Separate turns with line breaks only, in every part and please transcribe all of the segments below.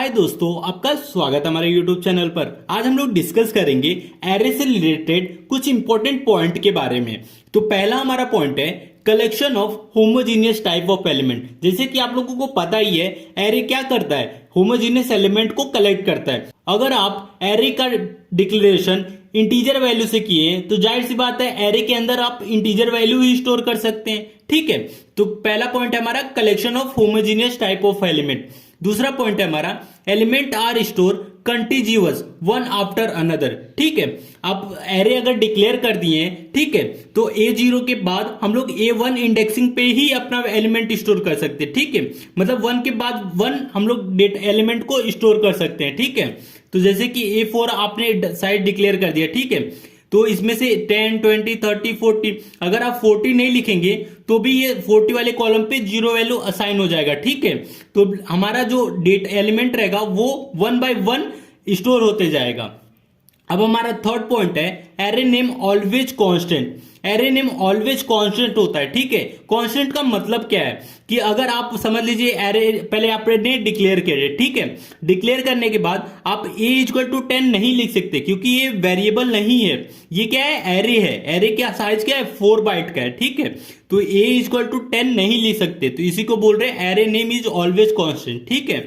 हाय दोस्तों, आपका स्वागत है हमारे YouTube चैनल पर। आज हम लोग डिस्कस करेंगे एरे से रिलेटेड कुछ इंपॉर्टेंट पॉइंट के बारे में। तो पहला हमारा पॉइंट है collection of homogeneous type of element. जैसे कि आप लोगों को पता ही है एरे क्या करता है, होमोजीनियस एलिमेंट को कलेक्ट करता है। अगर आप एरे का डिक्लेरेशन इंटीजर वैल्यू से किए तो जाहिर सी बात है एरे के अंदर आप इंटीजर वैल्यू ही स्टोर कर सकते हैं। ठीक है, तो पहला पॉइंट है हमारा collection of homogeneous type of element. दूसरा पॉइंट है हमारा element are store continuous one after another. ठीक है, आप एरे अगर डिक्लेयर कर दिए हैं, ठीक है, तो A0 के बाद हम लोग A1 इंडेक्सिंग पे ही अपना एलिमेंट स्टोर कर सकते हैं। ठीक है, मतलब 1 के बाद 1 हम लोग एलिमेंट को स्टोर कर सकते हैं। ठीक है, तो जैसे कि A4 आपने साइड डिक्लेयर कर दिया, ठीक है, तो इसमें से 10, 20, 30, 40, अगर आप 40 नहीं लिखेंगे तो भी ये 40 वाले कॉलम पे 0 वैल्यू असाइन हो जाएगा। ठीक है, तो हमारा जो डेट एलिमेंट रहेगा वो 1 बाय 1 स्टोर होते जाएगा। अब हमारा थर्ड पॉइंट है array name always constant. Array name always constant होता है। ठीक है, कांस्टेंट का मतलब क्या है कि अगर आप समझ लीजिए एरे पहले आपने डिक्लेयर किया, ठीक है, डिक्लेयर करने के बाद आप a इक्वल टू 10 नहीं लिख सकते क्योंकि ये वेरिएबल नहीं है, ये क्या है, एरे है। एरे का साइज क्या है, 4 बाइट का है। ठीक है, तो a इक्वल टू 10 नहीं लिख सकते, तो इसी को बोल रहे हैं array name is always constant. ठीक है,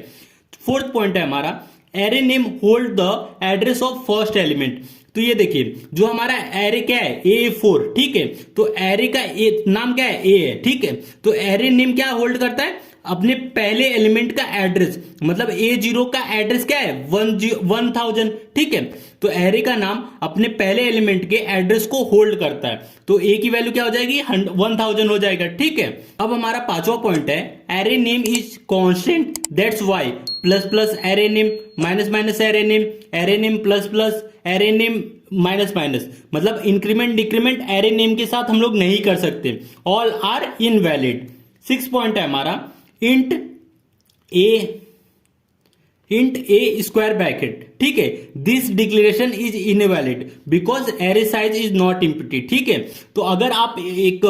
फोर्थ पॉइंट है हमारा array name hold the address of first element. तो ये देखिए जो हमारा एरे क्या है, A4। ठीक है, तो एरे का नाम क्या है, A है। ठीक है, तो एरे नेम क्या होल्ड करता है, अपने पहले एलिमेंट का एड्रेस, मतलब A0 का एड्रेस क्या है, 1000। ठीक है, तो एरे का नाम अपने पहले एलिमेंट के एड्रेस को होल्ड करता है, तो A की वैल्यू क्या हो जाएगी, 1000 हो जाएगा। ठीक है, अब हमारा पांचवा पॉइंट है array name is constant that's why plus plus array name minus minus array name plus plus array name minus minus, मतलब इंक्रीमेंट डिक्रीमेंट एरे नेम के साथ हम लोग नहीं कर सकते, all are invalid. Six point है हमारा इंट ए स्क्वायर ब्रैकेट। ठीक है, this declaration is invalid because array size is not empty. ठीक है, तो अगर आप एक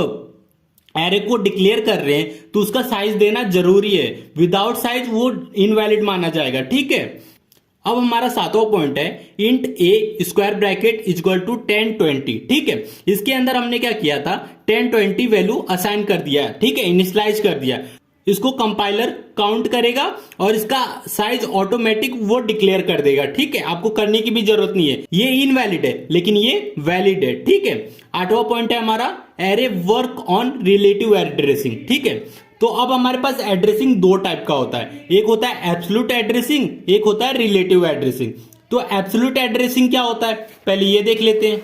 एरे को डिक्लेयर कर रहे हैं तो उसका साइज देना जरूरी है, विदाउट साइज वो इनवैलिड माना जाएगा। ठीक है, अब हमारा सातवां पॉइंट है int a square bracket equal to 10, 20। ठीक है, इसके अंदर हमने क्या किया था, 10, 20 वैल्यू असाइन कर दिया। ठीक है, इनिशियलाइज कर दिया, इसको कंपाइलर काउंट करेगा और इसका साइज ऑटोमेटिक वो डिक्लेयर कर देगा। ठीक है, आपको करने की भी जरूरत नहीं है, ये इनवैलिड है लेकिन ये वैलिड है। ठीक है, आठवां पॉइंट है हमारा array work on relative addressing. ठीक है, तो अब हमारे पास एड्रेसिंग दो टाइप का होता है, एक होता है एब्सोल्यूट एड्रेसिंग, एक होता है रिलेटिव एड्रेसिंग। तो एब्सोल्यूट एड्रेसिंग क्या होता है, पहले ये देख लेते हैं।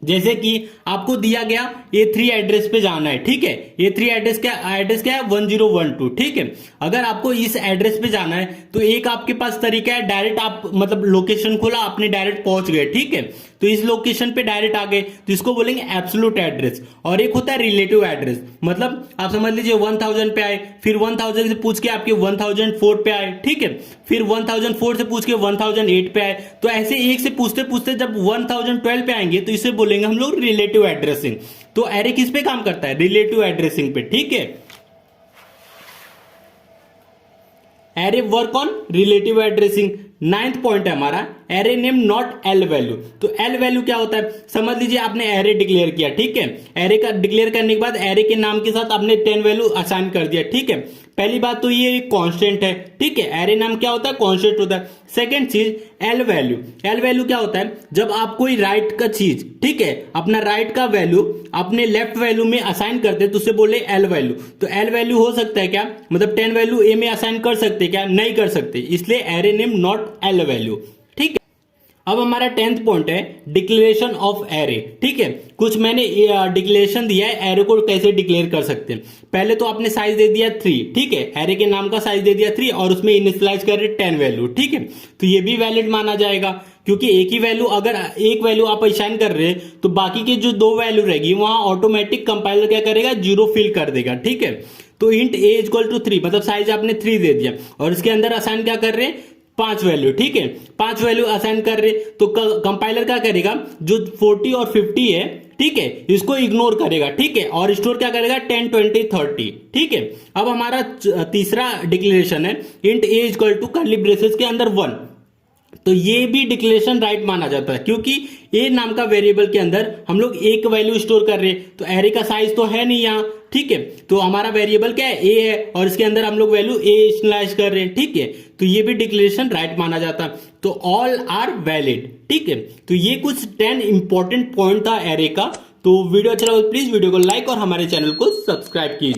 जैसे कि आपको दिया गया A3 एड्रेस पे जाना है। ठीक है, A3 एड्रेस क्या है, 1012। ठीक है, अगर आपको इस एड्रेस पे जाना है तो एक आपके पास तरीका है, डायरेक्ट आप मतलब लोकेशन खोला, आपने डायरेक्ट पहुंच गए। ठीक है, तो इस लोकेशन पे डायरेक्ट आ गए तो इसको बोलेंगे एब्सोल्यूट एड्रेस। और एक होता है रिलेटिव एड्रेस, मतलब आप समझ लीजिए 1000 पे आए, फिर 1000 से पूछ के आपके 1004 पे आए। ठीक है, फिर 1004 से पूछ के 1008 पे आए, तो ऐसे एक से पूछते पूछते जब 1012 पे आएंगे तो इसे बोलेंगे हम लोग रिलेटिव एड्रेसिंग। तो एरे किस पे काम करता है, रिलेटिव एड्रेसिंग पे। ठीक है, array work on relative addressing. Ninth point है हमारा array name naught L value. तो एल वैल्यू क्या होता है, समझ लीजिए आपने एरे डिक्लेयर किया। ठीक है, एरे का डिक्लेयर करने के बाद एरे के नाम के साथ आपने 10 वैल्यू असाइन कर दिया। ठीक है, पहली बात तो ये कांस्टेंट है। ठीक है, एरे नाम क्या होता है, कांस्टेंट होता है। सेकंड चीज एल वैल्यू। एल वैल्यू क्या होता है, जब आप कोई राइट का चीज, ठीक है, अपना राइट का वैल्यू अपने लेफ्ट वैल्यू में असाइन करते हैं तो उसे बोले एल वैल्यू। तो एल वैल्यू हो सकता है क्या, मतलब 10 वैल्यू ए में असाइन कर सकते क्या, नहीं कर सकते, इसलिए array name naught L value. ठीक है, अब हमारा 10th पॉइंट है डिक्लेरेशन ऑफ एरे। ठीक है, कुछ मैंने डिक्लेरेशन दिया है एरे को कैसे डिक्लेयर कर सकते हैं। पहले तो आपने साइज दे दिया 3। ठीक है, एरे के नाम का साइज दे दिया 3 और उसमें इनिशियलाइज कर रहे 10 वैल्यू। ठीक है, तो ये भी वैलिड माना जाएगा क्योंकि एक ही वैल्यू, अगर एक वैल्यू आप असाइन कर रहे हैं तो बाकी की जो 2 वैल्यू रहेगी वहां ऑटोमेटिक कंपाइलर क्या करेगा, 0 फिल कर देगा। ठीक है, तो इंट ए इक्वल टू 3, मतलब साइज आपने 3 दे दिया और इसके अंदर असाइन क्या कर रहे हैं, 5 वैल्यू, ठीक है, 5 वैल्यू असाइन कर रहे, तो कंपाइलर क्या करेगा, जो 40 और 50 है, ठीक है, इसको इग्नोर करेगा, ठीक है, और स्टोर क्या करेगा 10, 20, 30, ठीक है। अब हमारा तीसरा डिक्लेरेशन है int a equal to curly braces के अंदर 1, तो ये भी डिक्लेरेशन राइट माना जाता है, क्योंकि ए नाम का वेरिएबल के अंदर हम लोग एक वैल्यू स्टोर कर रहे हैं, तो एरे का साइज तो है नहीं यहाँ, ठीक है, तो हमारा वेरिएबल क्या है, ए है, और इसके अंदर हम लोग वैल्यू ए इनिशियलाइज कर रहे हैं, ठीक है, तो ये भी डिक्लेरेशन राइट माना जाता है, तो ऑल आर वैलिड, ठीक है। तो ये कुछ 10 इंपॉर्टेंट पॉइंट था एरे का। तो वीडियो अच्छा लगा प्लीज वीडियो को लाइक और हमारे चैनल को सब्सक्राइब कीजिए।